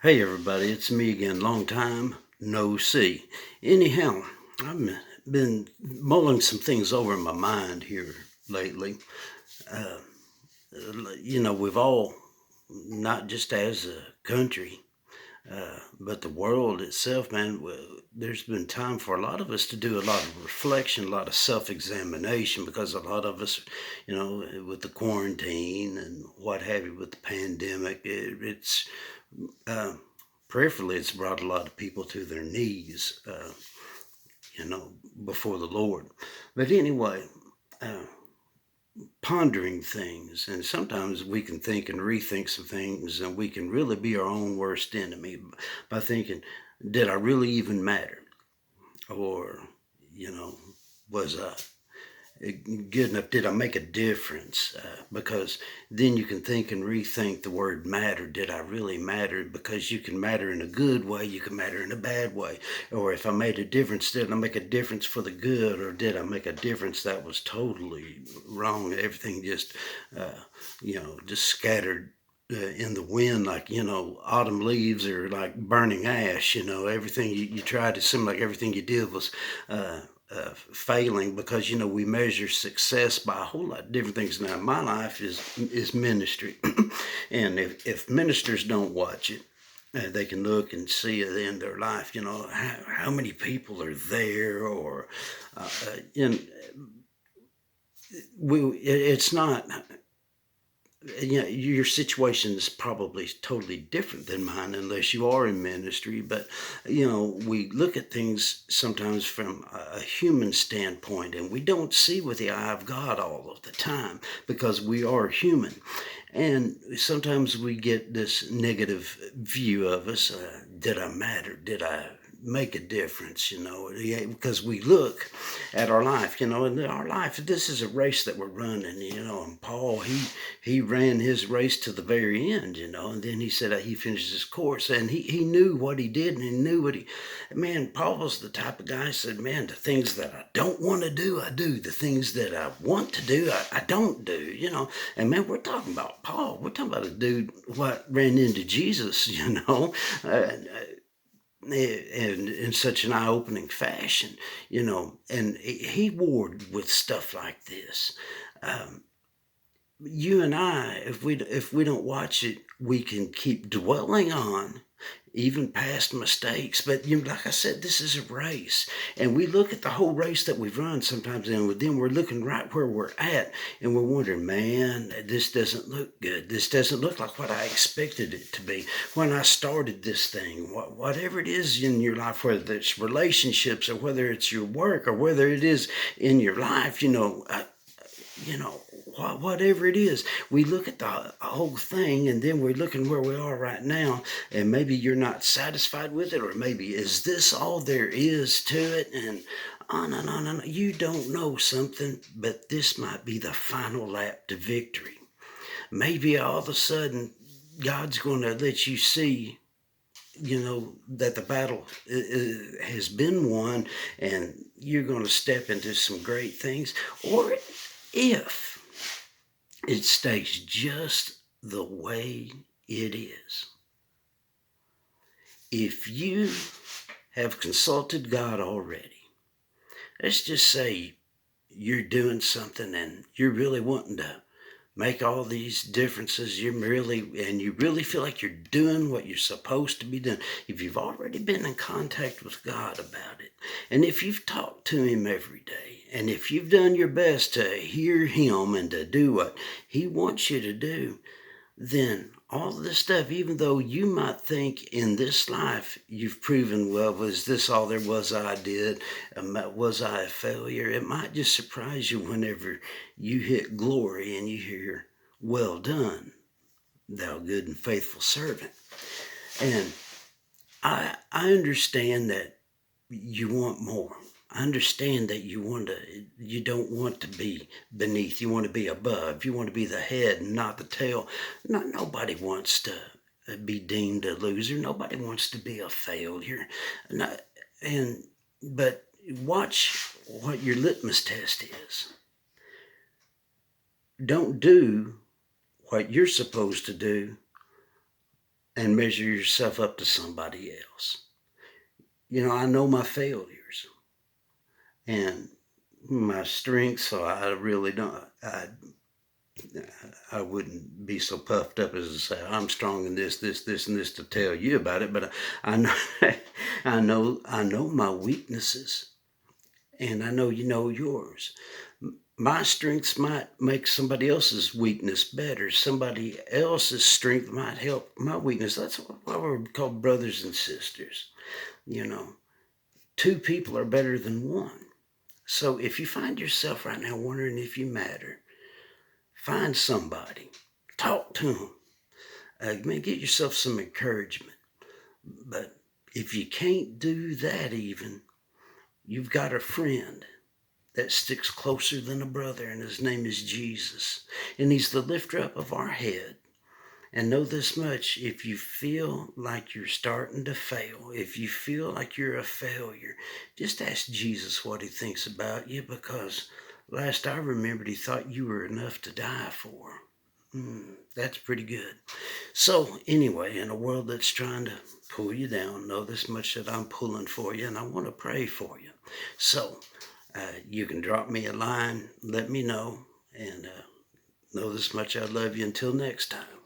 Hey everybody, it's me again. Long time no see. Anyhow, I've been mulling some things over in my mind here lately. Uh, we've all, not just as a country, but the world itself, man, there's been time for a lot of us to do a lot of reflection, a lot of self-examination, because a lot of us, with the quarantine and what have you, with the pandemic, it's uh, prayerfully, it's brought a lot of people to their knees, you know, before the Lord. But anyway, uh, pondering things, and sometimes we can think and rethink some things, and we can really be our own worst enemy by thinking, did I really even matter? Or, you know, was I good enough? Did I make a difference? Because then you can think and rethink the word matter. Did I really matter? Because you can matter in a good way, you can matter in a bad way. Or if I made a difference, did I make a difference for the good, or did I make a difference that was totally wrong? Everything just, just scattered. In the wind, like, autumn leaves are like burning ash. Everything you tried, it seemed like everything you did was failing, because we measure success by a whole lot of different things. Now my life is ministry, and if ministers don't watch it, they can look and see it in their life, how many people are there, or in it's not, your situation is probably totally different than mine unless you are in ministry. But we look at things sometimes from a human standpoint, and we don't see with the eye of God all of the time, because we are human. And sometimes we get this negative view of us. Did I matter? Did I make a difference? Yeah, because we look at our life, and our life, this is a race that we're running, and Paul, he ran his race to the very end, and then he said he finished his course, and he knew what he did, and he knew man, Paul was the type of guy who said, man, the things that I don't want to do, I do. The things that I want to do, I don't do, and man, we're talking about Paul. We're talking about a dude what ran into Jesus, and in such an eye-opening fashion, and he warred with stuff like this. Um, you and I, if we don't watch it, we can keep dwelling on even past mistakes. But like I said, this is a race, and we look at the whole race that we've run sometimes, and then we're looking right where we're at, and we're wondering, man, this doesn't look good. This doesn't look like what I expected it to be when I started this thing. Whatever it is in your life, whether it's relationships, or whether it's your work, or whether it is in your life, you know, whatever it is, we look at the whole thing, and then we're looking where we are right now, and maybe you're not satisfied with it, or maybe, is this all there is to it? And on and on and on. You don't know something, but this might be the final lap to victory. Maybe all of a sudden, God's going to let you see, that the battle has been won, and you're going to step into some great things. Or if it stays just the way it is. If you have consulted God already, let's just say you're doing something and you're really wanting to make all these differences, and you really feel like you're doing what you're supposed to be doing. If you've already been in contact with God about it, and if you've talked to him every day, and if you've done your best to hear him and to do what he wants you to do, then all this stuff, even though you might think in this life you've proven, well, was this all there was I did? Was I a failure? It might just surprise you whenever you hit glory and you hear, well done, thou good and faithful servant. And I understand that you want more. I understand that you don't want to be beneath. You want to be above. You want to be the head and not the tail. Nobody wants to be deemed a loser. Nobody wants to be a failure. Not, but watch what your litmus test is. Don't do what you're supposed to do and measure yourself up to somebody else. You know, I know my failures and my strengths, so I really don't. I wouldn't be so puffed up as to say I'm strong in this, this, this, and this to tell you about it. But I know, I know my weaknesses, and I know you know yours. My strengths might make somebody else's weakness better. Somebody else's strength might help my weakness. That's why we're called brothers and sisters. You know, two people are better than one. So if you find yourself right now wondering if you matter, find somebody, talk to them. Get yourself some encouragement. But if you can't do that, even you've got a friend that sticks closer than a brother, and his name is Jesus. And he's the lifter up of our head. And know this much, if you feel like you're starting to fail, if you feel like you're a failure, just ask Jesus what he thinks about you, because last I remembered, he thought you were enough to die for. That's pretty good. So anyway, in a world that's trying to pull you down, know this much, that I'm pulling for you, and I want to pray for you. So you can drop me a line, let me know, and know this much, I love you. Until next time.